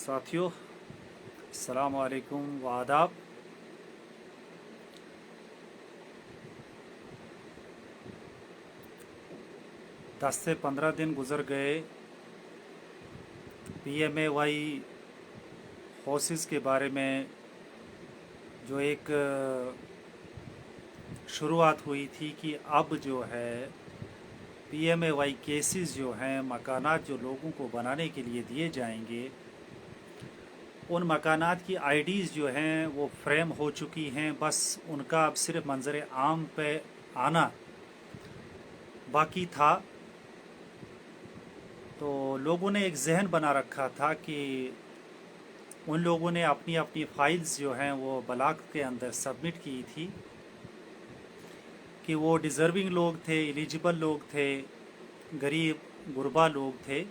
साथियों, अस्सलाम वालेकुम व आदाब। दस से 15 दिन गुजर गए। PMAY हॉसेस के बारे में जो एक शुरुआत हुई थी कि अब जो है PMAY केसेस जो हैं, मकानात जो लोगों को बनाने के लिए दिए जाएंगे, उन मकानात की आईडीज़ जो हैं वो फ्रेम हो चुकी हैं। बस उनका अब सिर्फ मंजर आम पे आना बाकी था। तो लोगों ने एक जहन बना रखा था कि उन लोगों ने अपनी अपनी फाइल्स जो हैं वो ब्लॉक के अंदर सबमिट की थी कि वो डिज़र्विंग लोग थे, एलिजिबल लोग थे, गरीब गुरबा लोग थे।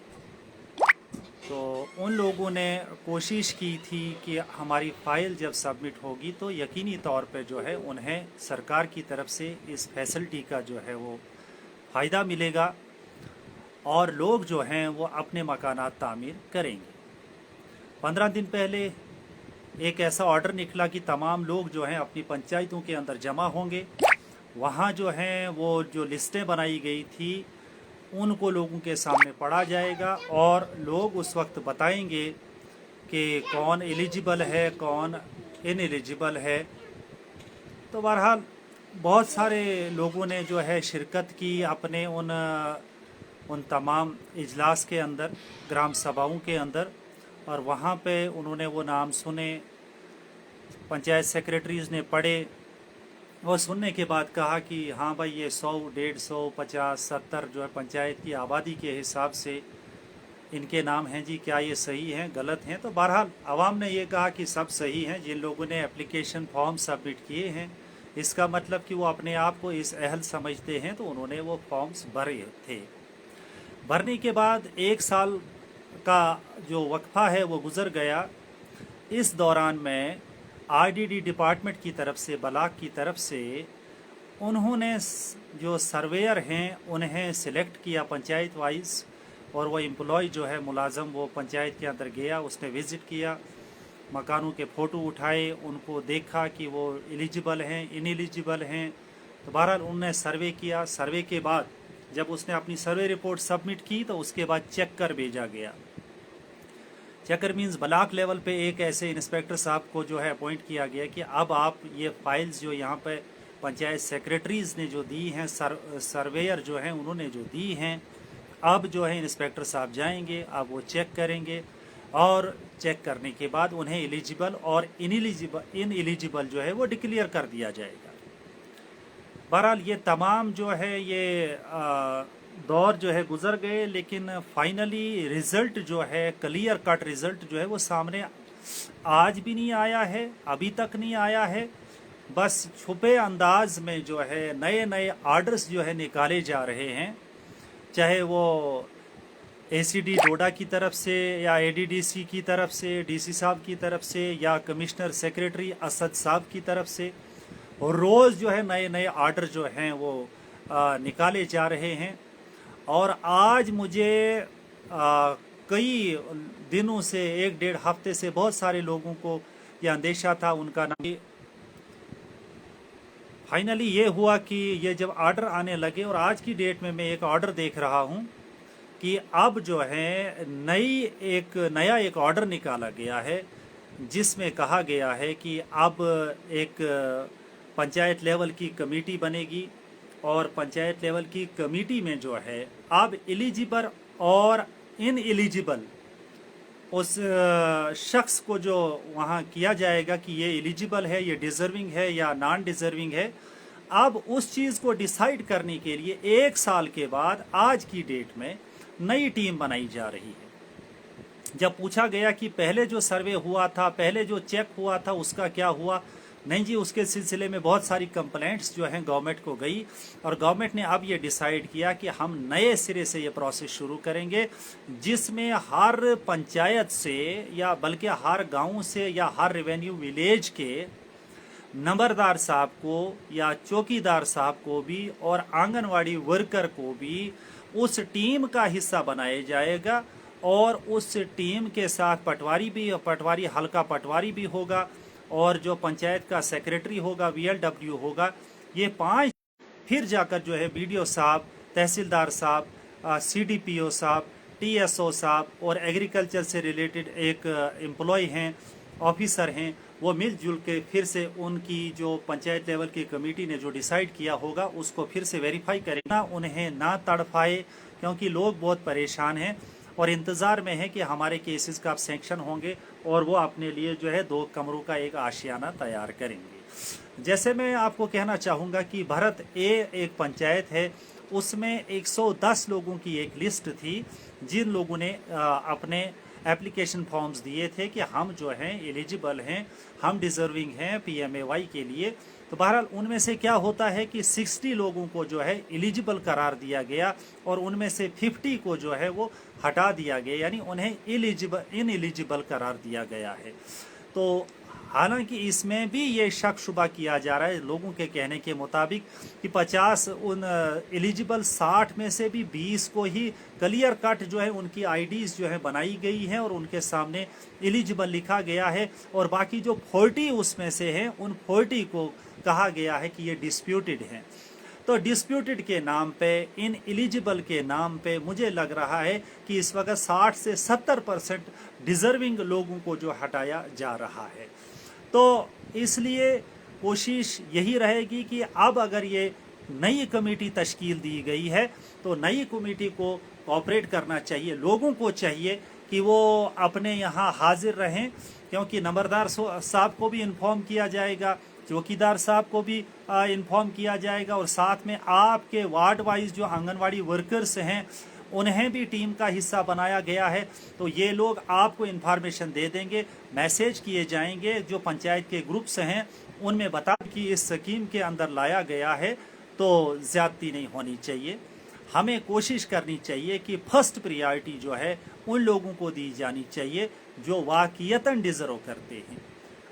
तो उन लोगों ने कोशिश की थी कि हमारी फ़ाइल जब सबमिट होगी तो यकीनी तौर पे जो है उन्हें सरकार की तरफ से इस फैसिलिटी का जो है वो फ़ायदा मिलेगा और लोग जो हैं वो अपने मकानात तामीर करेंगे। 15 दिन पहले एक ऐसा ऑर्डर निकला कि तमाम लोग जो हैं अपनी पंचायतों के अंदर जमा होंगे। वहाँ जो हैं वो जो लिस्टें बनाई गई थी उनको लोगों के सामने पढ़ा जाएगा और लोग उस वक्त बताएंगे कि कौन एलिजिबल है, कौन इनएलिजिबल है। तो बहरहाल बहुत सारे लोगों ने जो है शिरकत की अपने उन तमाम इजलास के अंदर, ग्राम सभाओं के अंदर, और वहाँ पे उन्होंने वो नाम सुने, पंचायत सेक्रेटरीज़ ने पढ़े और सुनने के बाद कहा कि हाँ भाई ये 100, 150, 50, 70 जो है पंचायत की आबादी के हिसाब से इनके नाम हैं जी, क्या ये सही हैं गलत हैं? तो बहरहाल आवाम ने ये कहा कि सब सही हैं। जिन लोगों ने एप्लीकेशन फॉर्म सबमिट किए हैं इसका मतलब कि वो अपने आप को इस अहल समझते हैं, तो उन्होंने वो फॉर्म्स भरे थे। भरने के बाद 1 साल का जो वक्फा है वो गुज़र गया। इस दौरान में RDD डिपार्टमेंट की तरफ से, ब्लॉक की तरफ से, उन्होंने जो सर्वेयर हैं उन्हें सिलेक्ट किया पंचायत वाइज, और वो एम्प्लॉय जो है मुलाजम वो पंचायत के अंदर गया, उसने विज़िट किया, मकानों के फ़ोटो उठाए, उनको देखा कि वो एलिजिबल हैं, इनएलिजिबल हैं। तो बहरहाल उन्होंने सर्वे किया। सर्वे के बाद जब उसने अपनी सर्वे रिपोर्ट सबमिट की तो उसके बाद चेक कर भेजा गया। चेकर मीन्स ब्लॉक लेवल पे एक ऐसे इंस्पेक्टर साहब को जो है अपॉइंट किया गया कि अब आप ये फाइल्स जो यहाँ पे पंचायत सेक्रेटरीज़ ने जो दी हैं, सर्वेयर जो हैं उन्होंने जो दी हैं, अब जो है इंस्पेक्टर साहब जाएंगे, अब वो चेक करेंगे और चेक करने के बाद उन्हें एलिजिबल और इनएलिजिबल जो है वो डिक्लेयर कर दिया जाएगा। बहरहाल ये तमाम जो है ये दौर जो है गुज़र गए, लेकिन फाइनली रिज़ल्ट जो है, क्लियर कट रिज़ल्ट जो है वो सामने आज भी नहीं आया है, अभी तक नहीं आया है। बस छुपे अंदाज में जो है नए नए आर्डर्स जो है निकाले जा रहे हैं, चाहे वो ACD डोडा की तरफ से या ADDC की तरफ से, DC साहब की तरफ से, या कमिश्नर सेक्रेटरी असद साहब की तरफ से। और रोज़ जो है नए नए आर्डर जो हैं वो निकाले जा रहे हैं। और आज मुझे कई दिनों से, 1-1.5 हफ्ते से बहुत सारे लोगों को ये अंदेशा था, उनका नाम फाइनली ये हुआ कि ये जब आर्डर आने लगे, और आज की डेट में मैं एक ऑर्डर देख रहा हूँ कि अब जो है नया एक ऑर्डर निकाला गया है जिसमें कहा गया है कि अब एक पंचायत लेवल की कमेटी बनेगी, और पंचायत लेवल की कमेटी में जो है अब एलिजिबल और इनएलिजिबल उस शख्स को जो वहाँ किया जाएगा कि ये एलिजिबल है, ये डिज़र्विंग है या नॉन डिज़र्विंग है, अब उस चीज़ को डिसाइड करने के लिए 1 साल के बाद आज की डेट में नई टीम बनाई जा रही है। जब पूछा गया कि पहले जो सर्वे हुआ था, पहले जो चेक हुआ था, उसका क्या हुआ? नहीं जी, उसके सिलसिले में बहुत सारी कंप्लेंट्स जो हैं गवर्नमेंट को गई, और गवर्नमेंट ने अब ये डिसाइड किया कि हम नए सिरे से ये प्रोसेस शुरू करेंगे, जिसमें हर पंचायत से, या बल्कि हर गांव से, या हर रेवेन्यू विलेज के नंबरदार साहब को या चौकीदार साहब को भी और आंगनवाड़ी वर्कर को भी उस टीम का हिस्सा बनाया जाएगा, और उस टीम के साथ पटवारी हल्का पटवारी भी होगा, और जो पंचायत का सेक्रेटरी होगा, VLW होगा। ये 5 फिर जाकर जो है BDO साहब, तहसीलदार साहब, CDPO साहब, TSO साहब और एग्रीकल्चर से रिलेटेड एक एम्प्लॉय हैं, ऑफिसर हैं, वो मिलजुल के फिर से उनकी जो पंचायत लेवल की कमेटी ने जो डिसाइड किया होगा उसको फिर से वेरीफाई करेगा। उन्हें ना तड़पाए, क्योंकि लोग बहुत परेशान हैं और इंतज़ार में हैं कि हमारे केसेस का सैंक्शन होंगे और वो अपने लिए जो है 2 कमरों का एक आशियाना तैयार करेंगे। जैसे मैं आपको कहना चाहूँगा कि भरत ए एक पंचायत है, उसमें 110 लोगों की एक लिस्ट थी जिन लोगों ने अपने एप्लीकेशन फॉर्म्स दिए थे कि हम जो हैं एलिजिबल हैं, हम डिज़र्विंग हैं PMAY के लिए। तो बहरहाल उनमें से क्या होता है कि 60 लोगों को जो है एलिजिबल करार दिया गया और उनमें से 50 को जो है वो हटा दिया गया, यानी उन्हें इनएलिजिबल करार दिया गया है। तो हालांकि इसमें भी ये शक शुबा किया जा रहा है लोगों के कहने के मुताबिक कि 50 उन एलिजिबल 60 में से भी 20 को ही क्लियर कट जो है उनकी IDs जो है बनाई गई हैं और उनके सामने एलिजिबल लिखा गया है, और बाकी जो 40 उसमें से हैं उन 40 को कहा गया है कि ये डिस्प्यूटेड हैं। तो डिस्प्यूटेड के नाम पे, इन एलिजिबल के नाम पे मुझे लग रहा है कि इस वक्त 60 से 70% डिज़र्विंग लोगों को जो हटाया जा रहा है। तो इसलिए कोशिश यही रहेगी कि अब अगर ये नई कमेटी तश्कील दी गई है तो नई कमेटी को कोऑपरेट करना चाहिए। लोगों को चाहिए कि वो अपने यहाँ हाजिर रहें, क्योंकि नंबरदार साहब को भी इन्फॉर्म किया जाएगा, चौकीदार साहब को भी इन्फॉर्म किया जाएगा, और साथ में आपके वार्ड वाइज जो आंगनवाड़ी वर्कर्स हैं उन्हें भी टीम का हिस्सा बनाया गया है। तो ये लोग आपको इन्फॉर्मेशन दे देंगे, मैसेज किए जाएंगे जो पंचायत के ग्रुप्स हैं उनमें बता कि इस स्कीम के अंदर लाया गया है तो ज़्यादती नहीं होनी चाहिए। हमें कोशिश करनी चाहिए कि फर्स्ट प्रायोरिटी जो है उन लोगों को दी जानी चाहिए जो वाकईतन डिज़र्व करते हैं।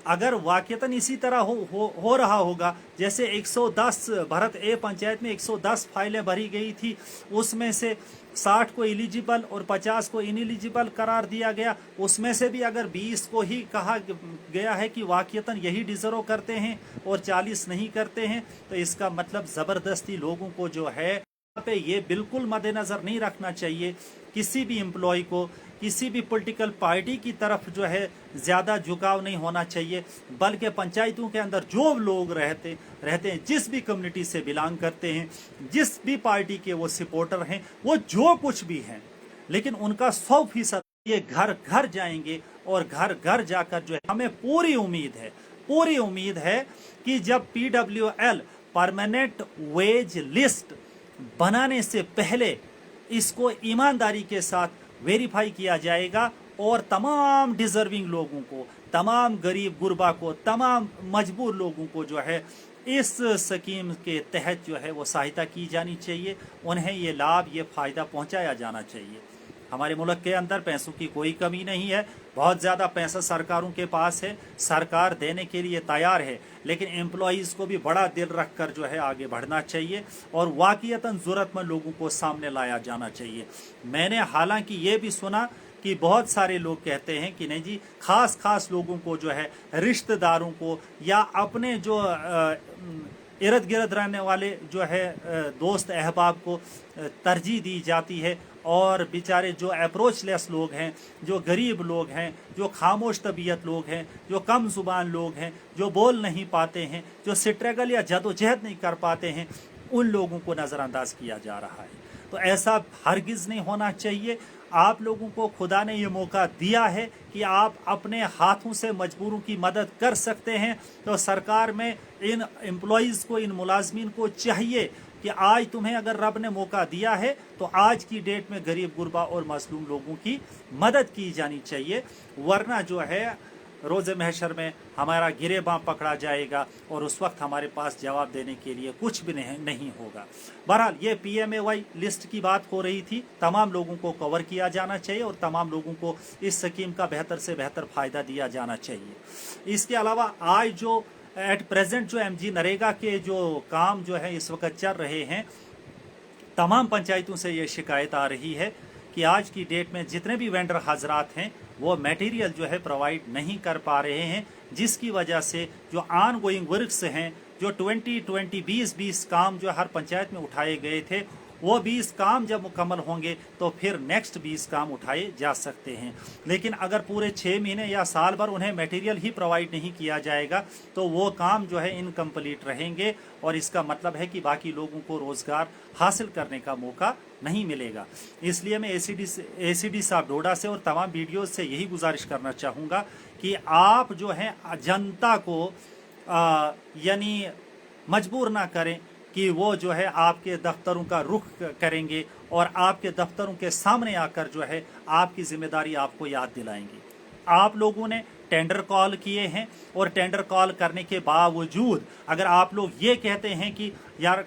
अगर वाकईतन इसी तरह हो रहा होगा जैसे 110 भरत ए पंचायत में 110 फाइलें भरी गई थी, उसमें से 60 को एलिजिबल और 50 को इनएलिजिबल करार दिया गया, उसमें से भी अगर 20 को ही कहा गया है कि वाकईतन यही डिज़र्व करते हैं और 40 नहीं करते हैं, तो इसका मतलब ज़बरदस्ती लोगों को जो है पे ये बिल्कुल मद्देनज़र नहीं रखना चाहिए। किसी भी एम्प्लॉय को किसी भी पॉलिटिकल पार्टी की तरफ जो है ज़्यादा झुकाव नहीं होना चाहिए, बल्कि पंचायतों के अंदर जो लोग रहते हैं, जिस भी कम्युनिटी से बिलोंग करते हैं, जिस भी पार्टी के वो सपोर्टर हैं, वो जो कुछ भी हैं, लेकिन उनका 100% ये घर घर जाएंगे और घर घर जाकर जो है हमें पूरी उम्मीद है कि जब PWL परमानेंट वेज लिस्ट बनाने से पहले इसको ईमानदारी के साथ वेरीफाई किया जाएगा और तमाम डिज़र्विंग लोगों को, तमाम गरीब गुरबा को, तमाम मजबूर लोगों को जो है इस स्कीम के तहत जो है वो सहायता की जानी चाहिए, उन्हें ये लाभ, ये फ़ायदा पहुंचाया जाना चाहिए। हमारे मुल्क के अंदर पैसों की कोई कमी नहीं है, बहुत ज़्यादा पैसा सरकारों के पास है, सरकार देने के लिए तैयार है, लेकिन एम्प्लॉइज़ को भी बड़ा दिल रख कर जो है आगे बढ़ना चाहिए और वाकईतन ज़रूरतमंद लोगों को सामने लाया जाना चाहिए। मैंने हालांकि ये भी सुना कि बहुत सारे लोग कहते हैं कि नहीं जी, ख़ास लोगों को जो है, रिश्तेदारों को या अपने जो इर्द गिर्द रहने वाले जो है दोस्त अहबाब को तरजीह दी जाती है, और बेचारे जो अप्रोचलेस लोग हैं, जो गरीब लोग हैं, जो खामोश तबीयत लोग हैं, जो कम ज़ुबान लोग हैं, जो बोल नहीं पाते हैं, जो स्ट्रगल या जदोजहद नहीं कर पाते हैं, उन लोगों को नज़रअंदाज किया जा रहा है। तो ऐसा हरगिज़ नहीं होना चाहिए। आप लोगों को खुदा ने ये मौका दिया है कि आप अपने हाथों से मजबूरों की मदद कर सकते हैं। तो सरकार में इन एम्प्लॉइज़ को, इन मुलाजमीन को चाहिए कि आज तुम्हें अगर रब ने मौका दिया है तो आज की डेट में गरीब गुरबा और मजलूम लोगों की मदद की जानी चाहिए, वरना जो है रोज़ महशर में हमारा गिरेबां पकड़ा जाएगा और उस वक्त हमारे पास जवाब देने के लिए कुछ भी नहीं होगा। बहरहाल ये PMAY लिस्ट की बात हो रही थी, तमाम लोगों को कवर किया जाना चाहिए और तमाम लोगों को इस स्कीम का बेहतर से बेहतर फ़ायदा दिया जाना चाहिए। इसके अलावा आज जो एट प्रेजेंट जो MG नरेगा के जो काम जो है इस वक्त चल रहे हैं, तमाम पंचायतों से ये शिकायत आ रही है कि आज की डेट में जितने भी वेंडर हजरात हैं वो मटेरियल जो है प्रोवाइड नहीं कर पा रहे हैं, जिसकी वजह से जो ऑन गोइंग वर्क्स हैं, जो 20 काम जो हर पंचायत में उठाए गए थे, वो 20 काम जब मुकम्मल होंगे तो फिर नेक्स्ट 20 काम उठाए जा सकते हैं। लेकिन अगर पूरे 6 महीने या साल भर उन्हें मटेरियल ही प्रोवाइड नहीं किया जाएगा तो वो काम जो है इनकम्प्लीट रहेंगे, और इसका मतलब है कि बाकी लोगों को रोज़गार हासिल करने का मौका नहीं मिलेगा। इसलिए मैं एसीडी साहब डोडा से और तमाम वीडियोज़ से यही गुजारिश करना चाहूँगा कि आप जो है जनता को यानी मजबूर ना करें कि वो जो है आपके दफ्तरों का रुख करेंगे और आपके दफ्तरों के सामने आकर जो है आपकी जिम्मेदारी आपको याद दिलाएंगे। आप लोगों ने टेंडर कॉल किए हैं और टेंडर कॉल करने के बावजूद अगर आप लोग ये कहते हैं कि यार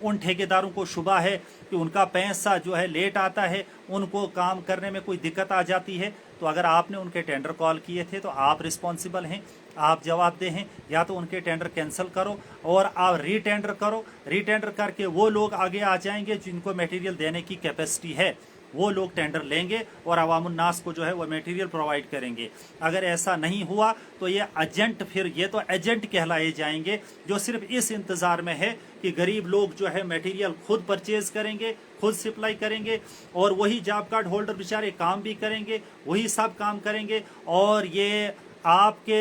उन ठेकेदारों को शुबा है कि उनका पैसा जो है लेट आता है, उनको काम करने में कोई दिक्कत आ जाती है, तो अगर आपने उनके टेंडर कॉल किए थे तो आप रिस्पॉन्सिबल हैं, आप जवाबदेह हैं। या तो उनके टेंडर कैंसिल करो और आप रीटेंडर करो। रीटेंडर करके वो लोग आगे आ जाएंगे जिनको मटेरियल देने की कैपेसिटी है, वो लोग टेंडर लेंगे और अवामुन नास को जो है वो मटेरियल प्रोवाइड करेंगे। अगर ऐसा नहीं हुआ तो ये एजेंट, फिर ये तो एजेंट कहलाए जाएंगे जो सिर्फ इस इंतज़ार में है कि गरीब लोग जो है मटेरियल खुद परचेज करेंगे, खुद सप्लाई करेंगे, और वही जॉब कार्ड होल्डर बेचारे काम भी करेंगे, वही सब काम करेंगे, और ये आपके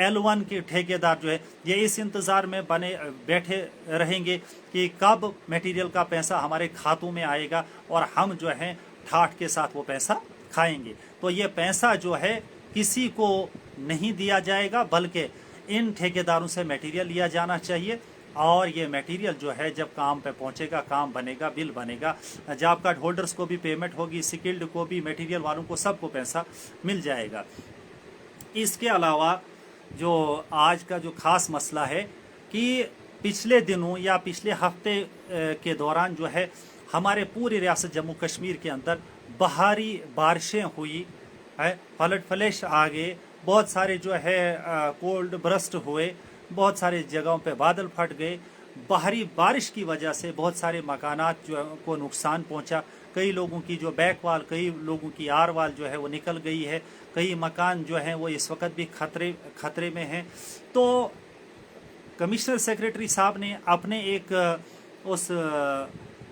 L1 के ठेकेदार जो है ये इस इंतज़ार में बैठे रहेंगे कि कब मटेरियल का पैसा हमारे खातों में आएगा और हम जो है ठाठ के साथ वो पैसा खाएंगे। तो ये पैसा जो है किसी को नहीं दिया जाएगा, बल्कि इन ठेकेदारों से मटेरियल लिया जाना चाहिए, और ये मटेरियल जो है जब काम पे पहुंचेगा, काम बनेगा, बिल बनेगा, जॉब कार्ड होल्डर्स को भी पेमेंट होगी, स्किल्ड को भी, मटेरियल वालों को सबको पैसा मिल जाएगा। इसके अलावा जो आज का जो ख़ास मसला है कि पिछले दिनों या पिछले हफ्ते के दौरान जो है हमारे पूरी रियासत जम्मू कश्मीर के अंदर भारी बारिशें हुई है, फ्लड फ्लैश आ गए, बहुत सारे जो है कोल्ड ब्रस्ट हुए, बहुत सारे जगहों पे बादल फट गए। भारी बारिश की वजह से बहुत सारे मकानात जो को नुकसान पहुंचा। कई लोगों की जो बैक वाल, कई लोगों की आर वाल जो है वो निकल गई है, कई मकान जो हैं वो इस वक्त भी खतरे में हैं। तो कमिश्नर सेक्रेटरी साहब ने अपने एक उस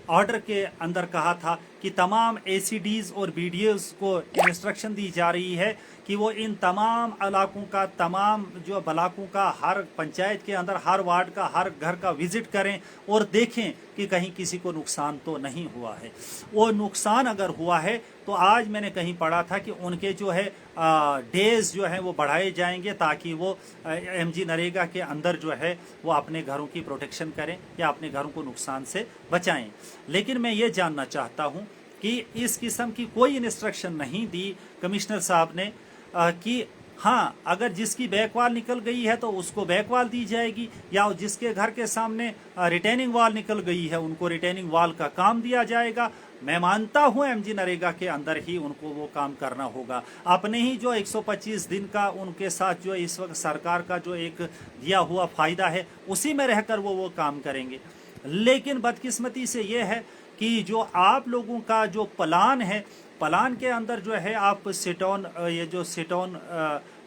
ऑर्डर के अंदर कहा था कि तमाम एसीडीज़ और बीडीओज़ को इंस्ट्रक्शन दी जा रही है कि वो इन तमाम इलाकों का, तमाम जो ब्लाकों का, हर पंचायत के अंदर, हर वार्ड का, हर घर का विज़िट करें और देखें कि कहीं किसी को नुकसान तो नहीं हुआ है। वो नुकसान अगर हुआ है तो आज मैंने कहीं पढ़ा था कि उनके जो है डेज़ जो हैं वो बढ़ाए जाएंगे ताकि वो MG नरेगा के अंदर जो है वो अपने घरों की प्रोटेक्शन करें या अपने घरों को नुकसान से बचाएं। लेकिन मैं ये जानना चाहता हूँ कि इस किस्म की कोई इंस्ट्रक्शन नहीं दी कमिश्नर साहब ने कि हाँ, अगर जिसकी बैकवाल निकल गई है तो उसको बैकवाल दी जाएगी, या जिसके घर के सामने रिटेनिंग वाल निकल गई है उनको रिटेनिंग वाल का काम दिया जाएगा। मैं मानता हूँ MG नरेगा के अंदर ही उनको वो काम करना होगा। अपने ही जो 125 दिन का उनके साथ जो इस वक्त सरकार का जो एक दिया हुआ फ़ायदा है उसी में रहकर वो काम करेंगे। लेकिन बदकिस्मती से ये है कि जो आप लोगों का जो प्लान है, प्लान के अंदर जो है आप सिटोन, ये जो सिटोन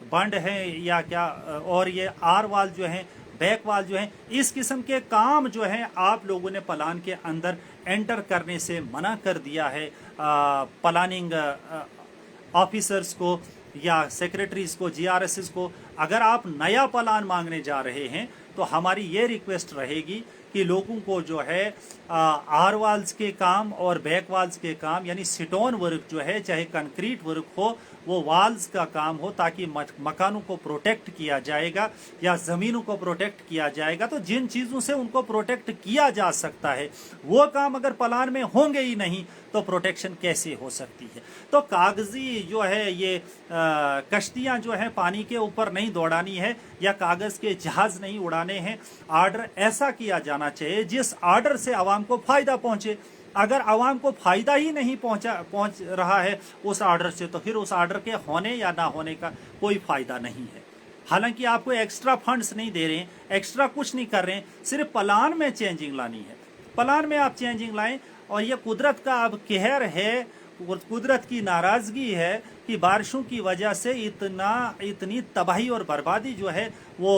बंड है या क्या, और ये आर वाल जो है, बैक वाल जो है, इस किस्म के काम जो है आप लोगों ने प्लान के अंदर एंटर करने से मना कर दिया है। प्लानिंग ऑफिसर्स को या सेक्रेटरीज को, GRSs को, अगर आप नया प्लान मांगने जा रहे हैं तो हमारी ये रिक्वेस्ट रहेगी कि लोगों को जो है आर वाल्स के काम और बैक वाल्स के काम, यानी सिटोन वर्क जो है, चाहे कंक्रीट वर्क हो, वो वाल्स का काम हो, ताकि मकानों को प्रोटेक्ट किया जाएगा या ज़मीनों को प्रोटेक्ट किया जाएगा। तो जिन चीज़ों से उनको प्रोटेक्ट किया जा सकता है वो काम अगर प्लान में होंगे ही नहीं तो प्रोटेक्शन कैसे हो सकती है। तो कागज़ी जो है ये कश्तियाँ जो हैं पानी के ऊपर नहीं दौड़ानी है या कागज़ के जहाज़ नहीं उड़ाने हैं। आर्डर ऐसा किया जाना चाहिए जिस आर्डर से आवाम को फ़ायदा पहुँचे। अगर आवाम को फ़ायदा ही नहीं पहुँच रहा है उस आर्डर से, तो फिर उस आर्डर के होने या ना होने का कोई फ़ायदा नहीं है। हालांकि आपको एक्स्ट्रा फंड्स नहीं दे रहे हैं, एक्स्ट्रा कुछ नहीं कर रहे हैं, सिर्फ प्लान में चेंजिंग लानी है। प्लान में आप चेंजिंग लाएं اور یہ قدرت کا اب قہر ہے, قدرت کی ناراضگی ہے کہ بارشوں کی وجہ سے اتنی تباہی اور بربادی جو ہے وہ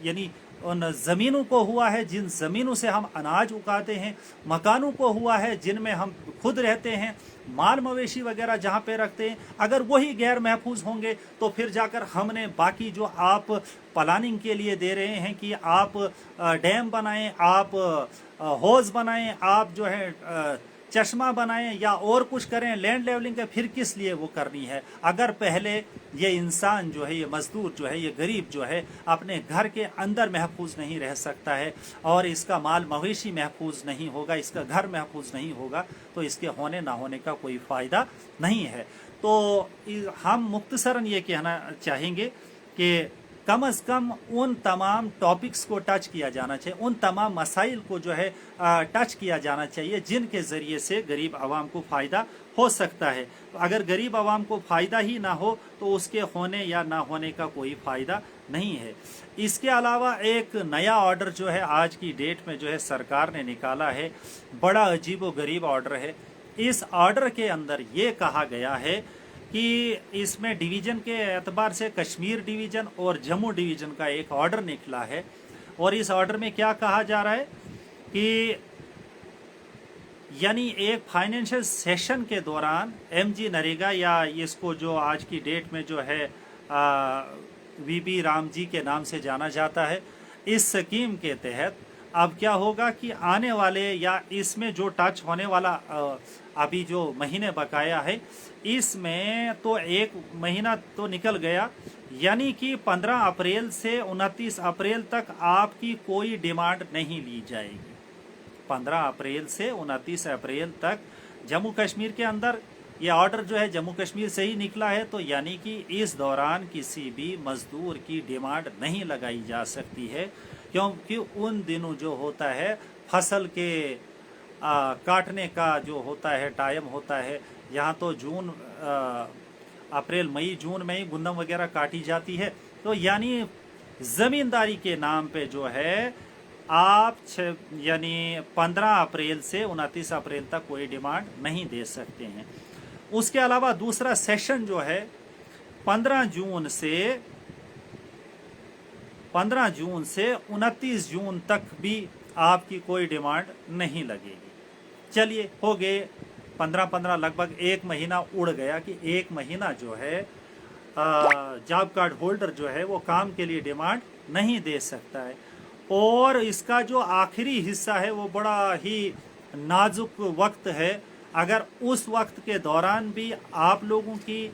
یعنی ان زمینوں کو ہوا ہے جن زمینوں سے ہم اناج اگاتے ہیں, مکانوں کو ہوا ہے جن میں ہم خود رہتے ہیں, مال مویشی وغیرہ جہاں پہ رکھتے ہیں. اگر وہی غیر محفوظ ہوں گے تو پھر جا کر ہم نے باقی جو آپ پلاننگ کے لیے دے رہے ہیں کہ آپ ڈیم بنائیں, آپ ہوز بنائیں, آپ جو ہے چشمہ بنائیں یا اور کچھ کریں, لینڈ لیولنگ کا پھر کس لیے وہ کرنی ہے اگر پہلے یہ انسان جو ہے, یہ مزدور جو ہے, یہ غریب جو ہے اپنے گھر کے اندر محفوظ نہیں رہ سکتا ہے اور اس کا مال مویشی محفوظ نہیں ہوگا, اس کا گھر محفوظ نہیں ہوگا تو اس کے ہونے نہ ہونے کا کوئی فائدہ نہیں ہے. تو ہم مختصراً یہ کہنا چاہیں گے کہ کم از کم ان تمام ٹاپکس کو ٹچ کیا جانا چاہیے, ان تمام مسائل کو جو ہے ٹچ کیا جانا چاہیے جن کے ذریعے سے غریب عوام کو فائدہ ہو سکتا ہے. اگر غریب عوام کو فائدہ ہی نہ ہو تو اس کے ہونے یا نہ ہونے کا کوئی فائدہ نہیں ہے. اس کے علاوہ ایک نیا آرڈر جو ہے آج کی ڈیٹ میں جو ہے سرکار نے نکالا ہے, بڑا عجیب و غریب آرڈر ہے. اس آرڈر کے اندر یہ کہا گیا ہے کہ اس میں ڈویژن کے اعتبار سے کشمیر ڈویژن اور جموں ڈویژن کا ایک آرڈر نکلا ہے, اور اس آرڈر میں کیا کہا جا رہا ہے کہ یعنی ایک فائنینشل سیشن کے دوران ایم جی نریگا یا اس کو جو آج کی ڈیٹ میں جو ہے وی بی رام جی کے نام سے جانا جاتا ہے, اس سکیم کے تحت اب کیا ہوگا کہ آنے والے یا اس میں جو ٹچ ہونے والا ابھی جو مہینے بقایا ہے اس میں تو ایک مہینہ تو نکل گیا, یعنی کہ 15 اپریل سے 29 اپریل تک آپ کی کوئی ڈیمانڈ نہیں لی جائے گی. 15 اپریل سے 29 اپریل تک جموں کشمیر کے اندر یہ آرڈر جو ہے جموں کشمیر سے ہی نکلا ہے, تو یعنی کہ اس دوران کسی بھی مزدور کی ڈیمانڈ نہیں لگائی جا سکتی ہے, کیونکہ ان دنوں جو ہوتا ہے فصل کے کاٹنے کا جو ہوتا ہے ٹائم ہوتا ہے, یہاں تو اپریل مئی جون میں ہی گندم وغیرہ کاٹی جاتی ہے, تو یعنی زمینداری کے نام پہ جو ہے آپ یعنی 15 اپریل سے 29 اپریل تک کوئی ڈیمانڈ نہیں دے سکتے ہیں. اس کے علاوہ دوسرا سیشن جو ہے 15 جون سے 29 جون تک بھی آپ کی کوئی ڈیمانڈ نہیں لگے گی. چلیے ہو گئے 15 لگ بھگ ایک مہینہ اڑ گیا کہ ایک مہینہ جو ہے جاب کارڈ ہولڈر جو ہے وہ کام کے لیے ڈیمانڈ نہیں دے سکتا ہے, اور اس کا جو آخری حصہ ہے وہ بڑا ہی نازک وقت ہے. اگر اس وقت کے دوران بھی آپ لوگوں کی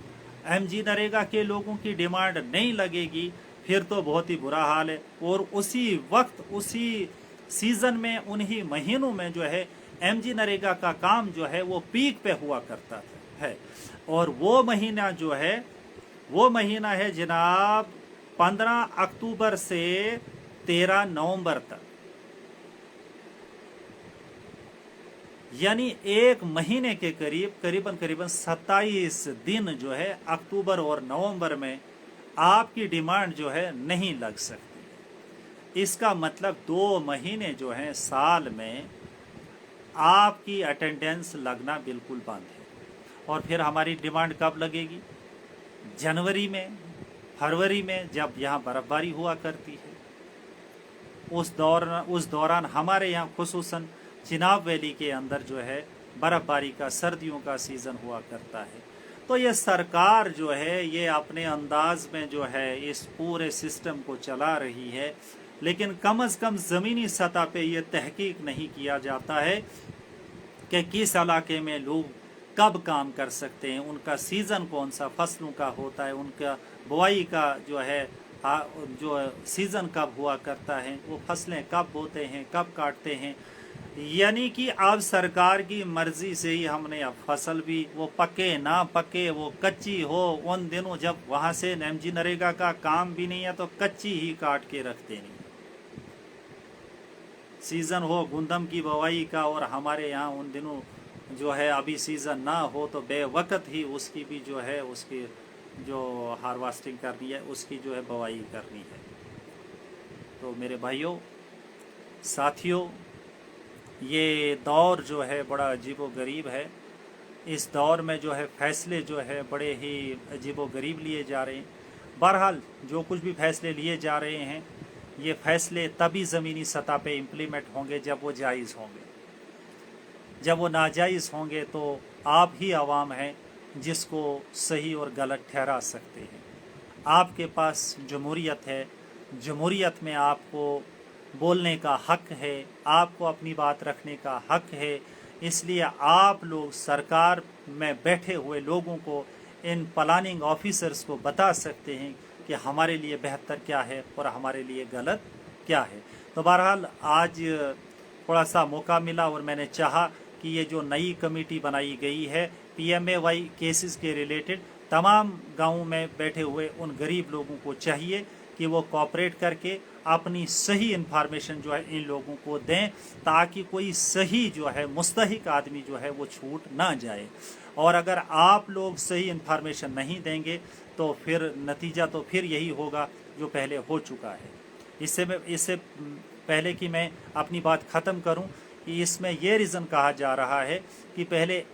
ایم جی نریگا کے لوگوں کی ڈیمانڈ نہیں لگے گی پھر تو بہت ہی برا حال ہے. اور اسی وقت اسی سیزن میں انہی مہینوں میں جو ہے ایم جی نریگا کا کام جو ہے وہ پیک پہ ہوا کرتا ہے, اور وہ مہینہ جو ہے وہ مہینہ ہے جناب 15 اکتوبر سے 13 نومبر تک, یعنی ایک مہینے کے قریباً 27 دن جو ہے اکتوبر اور نومبر میں آپ کی ڈیمانڈ جو ہے نہیں لگ سکتی. اس کا مطلب 2 مہینے جو ہیں سال میں آپ کی اٹینڈنس لگنا بالکل بند ہے. اور پھر ہماری ڈیمانڈ کب لگے گی؟ جنوری میں, فروری میں, جب یہاں برف باری ہوا کرتی ہے. اس دوران ہمارے یہاں خصوصاً چناب ویلی کے اندر جو ہے برف باری کا سردیوں کا سیزن ہوا کرتا ہے. تو یہ سرکار جو ہے یہ اپنے انداز میں جو ہے اس پورے سسٹم کو چلا رہی ہے, لیکن کم از کم زمینی سطح پہ یہ تحقیق نہیں کیا جاتا ہے کہ کس علاقے میں لوگ کب کام کر سکتے ہیں, ان کا سیزن کون سا فصلوں کا ہوتا ہے, ان کا بوائی کا جو ہے جو سیزن کب ہوا کرتا ہے, وہ فصلیں کب بوتے ہیں, کب کاٹتے ہیں. یعنی کہ اب سرکار کی مرضی سے ہی ہم نے اب فصل بھی وہ پکے نہ پکے وہ کچی ہو, ان دنوں جب وہاں سے ایم جی نریگا کا کام بھی نہیں ہے تو کچی ہی کاٹ کے رکھتے نہیں. سیزن ہو گندم کی بوائی کا اور ہمارے یہاں ان دنوں جو ہے ابھی سیزن نہ ہو تو بے وقت ہی اس کی بھی جو ہے اس کی جو ہارویسٹنگ کرنی ہے اس کی جو ہے بوائی کرنی ہے. تو میرے بھائیوں ساتھیوں ये दौर जो है बड़ा अजीबोगरीब है। इस दौर में जो है फैसले जो है बड़े ही अजीबोगरीब लिए जा रहे हैं। बहरहाल जो कुछ भी फैसले लिए जा रहे हैं, ये फैसले तभी ज़मीनी सतह पे इम्प्लीमेंट होंगे जब वो जायज़ होंगे। जब वो नाजायज़ होंगे तो आप ही आवाम हैं जिसको सही और गलत ठहरा सकते हैं। आपके पास जमहूरियत है, जमहूरियत में आपको बोलने का हक है, आपको अपनी बात रखने का हक है। इसलिए आप लोग सरकार में बैठे हुए लोगों को, इन प्लानिंग ऑफिसर्स को बता सकते हैं कि हमारे लिए बेहतर क्या है और हमारे लिए गलत क्या है। तो बहरहाल आज थोड़ा सा मौका मिला और मैंने चाहा कि ये जो नई कमेटी बनाई गई है PMAY केसेस के रिलेटेड, तमाम गाँवों में बैठे हुए उन गरीब लोगों को चाहिए कि वो कोऑपरेट करके अपनी सही इन्फॉर्मेशन जो है इन लोगों को दें, ताकि कोई सही जो है मुस्तहिक आदमी जो है वो छूट ना जाए। और अगर आप लोग सही इन्फॉर्मेशन नहीं देंगे तो फिर नतीजा तो फिर यही होगा जो पहले हो चुका है। इससे पहले कि मैं अपनी बात ख़त्म करूं, कि इसमें ये रीज़न कहा जा रहा है कि पहले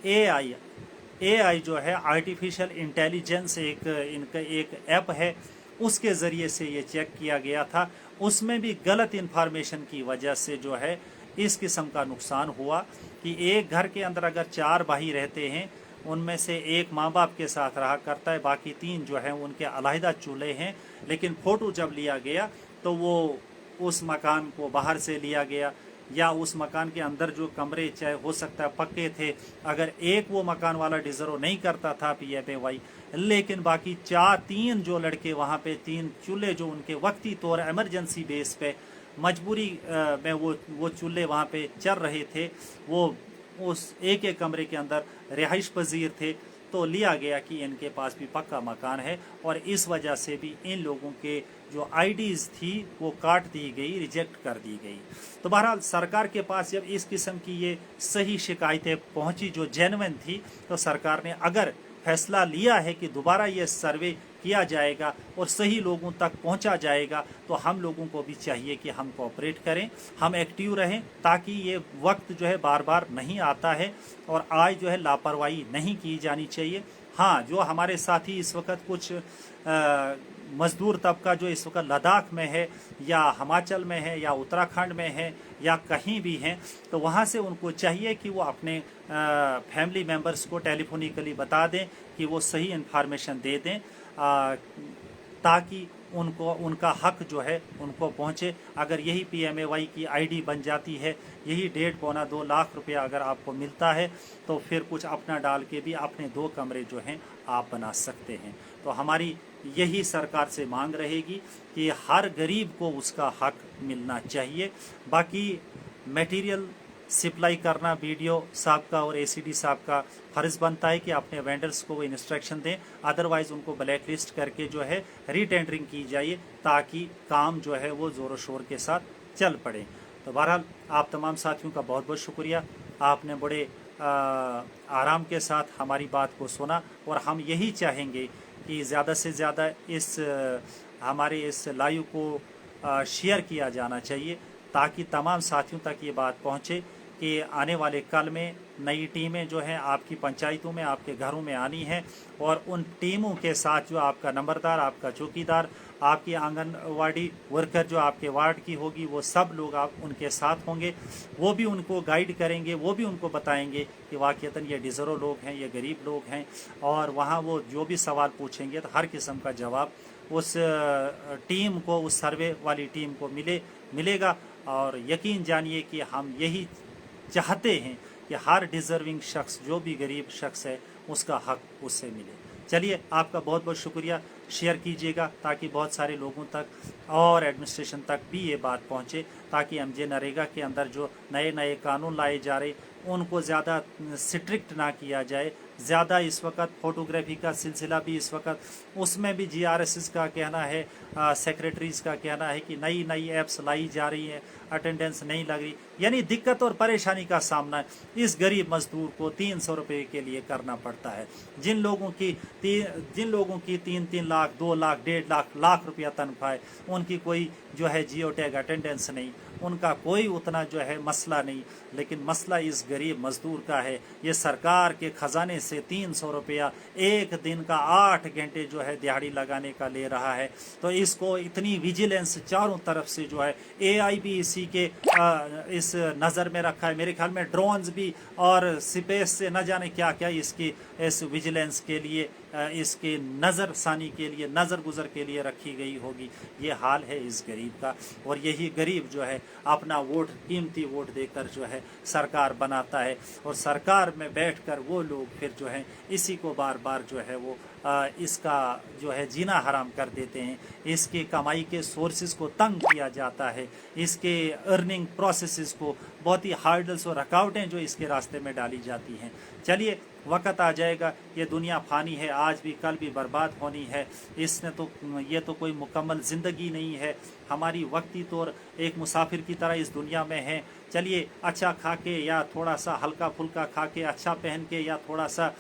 AI जो है आर्टिफिशियल इंटेलिजेंस इनका एक ऐप है, उसके ज़रिए से ये चेक किया गया था। उसमें भी गलत इन्फॉर्मेशन की वजह से जो है इस किस्म का नुकसान हुआ कि एक घर के अंदर अगर 4 भाई रहते हैं, उनमें से एक माँ बाप के साथ रहा करता है, बाकी 3 जो हैं उनके अलहदा चूल्हे हैं। लेकिन फ़ोटो जब लिया गया तो वो उस मकान को बाहर से लिया गया, या उस मकान के अंदर जो कमरे चाहे हो सकता है पक्के थे, अगर एक वो मकान वाला डिज़र्व नहीं करता था PMAY, लेकिन बाकी 3 जो लड़के वहाँ पे 3 चूल्हे जो उनके वक्ती तौर एमरजेंसी बेस पे मजबूरी में वो चूल्हे वहाँ पे चल रहे थे, वो उस एक कमरे के अंदर रिहाइश पजीर थे, तो लिया गया कि इनके पास भी पक्का मकान है। और इस वजह से भी इन लोगों के जो IDs थी वो काट दी गई, रिजेक्ट कर दी गई। तो बहरहाल सरकार के पास जब इस किस्म की ये सही शिकायतें पहुंची जो जेन्युइन थी, तो सरकार ने अगर फैसला लिया है कि दोबारा ये सर्वे किया जाएगा और सही लोगों तक पहुंचा जाएगा, तो हम लोगों को भी चाहिए कि हम कोऑपरेट करें, हम एक्टिव रहें, ताकि ये वक्त जो है बार बार नहीं आता है और आज जो है लापरवाही नहीं की जानी चाहिए। हाँ, जो हमारे साथी इस वक्त कुछ मज़दूर तबका जो इस वक्त लद्दाख में है या हिमाचल में है या उत्तराखंड में है या कहीं भी हैं, तो वहाँ से उनको चाहिए कि वो अपने फैमिली मेम्बर्स को टेलीफोनिकली बता दें कि वो सही इन्फॉर्मेशन दे दें, ताकि उनको उनका हक जो है उनको पहुँचे। अगर यही PMAY की ID बन जाती है, यही 1.5-2 लाख रुपया अगर आपको मिलता है, तो फिर कुछ अपना डाल के भी अपने 2 कमरे जो हैं आप बना सकते हैं। तो हमारी यही सरकार से मांग रहेगी कि हर गरीब को उसका हक मिलना चाहिए। बाकी मटेरियल सप्लाई करना BDO साहब का और ACD साहब का फ़र्ज़ बनता है कि अपने वेंडर्स को वो इंस्ट्रक्शन दें, अदरवाइज़ उनको ब्लैक लिस्ट करके जो है रीटेंडरिंग की जाए, ताकि काम जो है वो ज़ोर शोर के साथ चल पड़े। तो बहरहाल आप तमाम साथियों का बहुत बहुत शुक्रिया, आपने बड़े आराम के साथ हमारी बात को सुना, और हम यही चाहेंगे कि ज़्यादा से ज़्यादा हमारे इस लाइव को शेयर किया जाना चाहिए, ताकि तमाम साथियों तक ये बात पहुँचे कि आने वाले कल में नई टीमें जो हैं आपकी पंचायतों में, आपके घरों में आनी हैं, और उन टीमों के साथ जो आपका नंबरदार, आपका चौकीदार, आपकी आंगनवाड़ी वर्कर जो आपके वार्ड की होगी, वो सब लोग आप उनके साथ होंगे। वो भी उनको गाइड करेंगे, वो भी उनको बताएंगे कि वाक़ईतन ये डिज़र्व लोग हैं, ये गरीब लोग हैं, और वहाँ वो जो भी सवाल पूछेंगे तो हर किस्म का जवाब उस टीम को, उस सर्वे वाली टीम को मिलेगा। और यकीन जानिए कि हम यही चाहते हैं कि हर डिज़र्विंग शख्स, जो भी गरीब शख्स है, उसका हक उससे मिले। चलिए, आपका बहुत बहुत शुक्रिया, शेयर कीजिएगा ताकि बहुत सारे लोगों तक और एडमिनिस्ट्रेशन तक भी ये बात पहुँचे, ताकि MJ नरेगा के अंदर जो नए नए कानून लाए जा रहे उनको ज़्यादा स्ट्रिक्ट ना किया जाए, ज़्यादा इस वक्त फ़ोटोग्राफी का सिलसिला भी इस वक्त, उसमें भी GRSS का कहना है, सेक्रेटरीज़ का कहना है कि नई नई ऐप्स लाई जा रही हैं, अटेंडेंस नहीं लग रही, यानी दिक्कत और परेशानी का सामना इस गरीब मजदूर को 300 रुपये के लिए करना पड़ता है। जिन लोगों की 3-3 लाख, 2 लाख, 1.5 लाख रुपया तनख्वाह है, उनकी कोई जो है जियो टैग अटेंडेंस नहीं, उनका कोई उतना जो है मसला नहीं, लेकिन मसला इस गरीब मजदूर का है। ये सरकार के ख़जाने से 300 रुपया एक दिन का 8 घंटे जो है दिहाड़ी लगाने का ले रहा है। तो इसको इतनी विजिलेंस चारों तरफ से जो है, AI भी इसी के इस नज़र में रखा है। मेरे ख्याल में ड्रोन्स भी और स्पेस से न जाने क्या क्या इसकी इस विजिलेंस के लिए, इसके नज़र सानी के लिए, नज़र गुज़र के लिए रखी गई होगी। ये हाल है इस गरीब का, और यही गरीब जो है अपना वोट, कीमती वोट देकर जो है सरकार बनाता है, और सरकार में बैठकर वो लोग फिर जो है इसी को बार बार जो है वो इसका जो है जीना हराम कर देते हैं। इसकी कमाई के सोर्सेज को तंग किया जाता है, इसके अर्निंग प्रोसेसेस को बहुत ही हार्डल्स और रुकावटें जो इसके रास्ते में डाली जाती हैं। चलिए, वक़्त आ जाएगा, ये दुनिया फ़ानी है, आज भी कल भी बर्बाद होनी है। इसने तो ये तो कोई मुकम्मल ज़िंदगी नहीं है, हमारी वक्ती तौर एक मुसाफिर की तरह इस दुनिया में है। चलिए, अच्छा खा के या थोड़ा सा हल्का फुल्का खा के, अच्छा पहन के या थोड़ा सा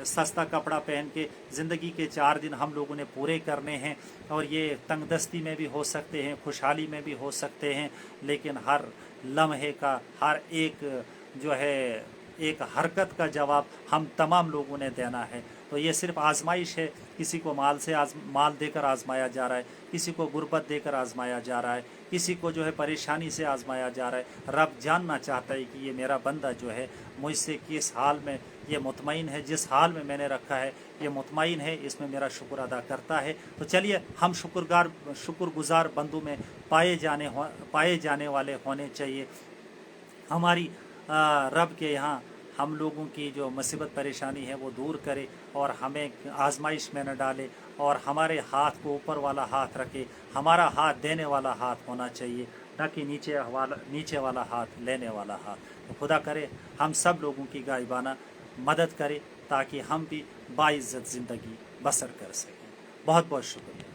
सस्ता कपड़ा पहन के ज़िंदगी के 4 दिन हम लोगों ने पूरे करने हैं, और ये तंगदस्ती में भी हो सकते हैं, खुशहाली में भी हो सकते हैं, लेकिन हर लम्हे का, हर एक जो है एक हरकत का जवाब हम तमाम लोगों ने देना है। तो ये सिर्फ आजमाइश है, किसी को माल देकर आजमाया जा रहा है, किसी को गुर्बत देकर आजमाया जा रहा है, किसी को जो है परेशानी से आजमाया जा रहा है। रब जानना चाहता है कि ये मेरा बंदा जो है मुझसे किस हाल में ये मुतमईन है, जिस हाल में मैंने रखा है ये मुतमईन है, इसमें मेरा शुक्र अदा करता है। तो चलिए, हम शुक्रगुजार बंदों में पाए जाने वाले होने चाहिए। हमारी रब के यहाँ हम लोगों की जो मुसीबत परेशानी है वो दूर करे, और हमें आजमाइश में न डाले, और हमारे हाथ को ऊपर वाला हाथ रखे। हमारा हाथ देने वाला हाथ होना चाहिए, न कि नीचे वाला हाथ लेने वाला हाथ। तो खुदा करे हम सब लोगों की गायबाना मदद करे, ताकि हम भी बाइज़्ज़त ज़िंदगी बसर कर सकें। बहुत बहुत शुक्रिया।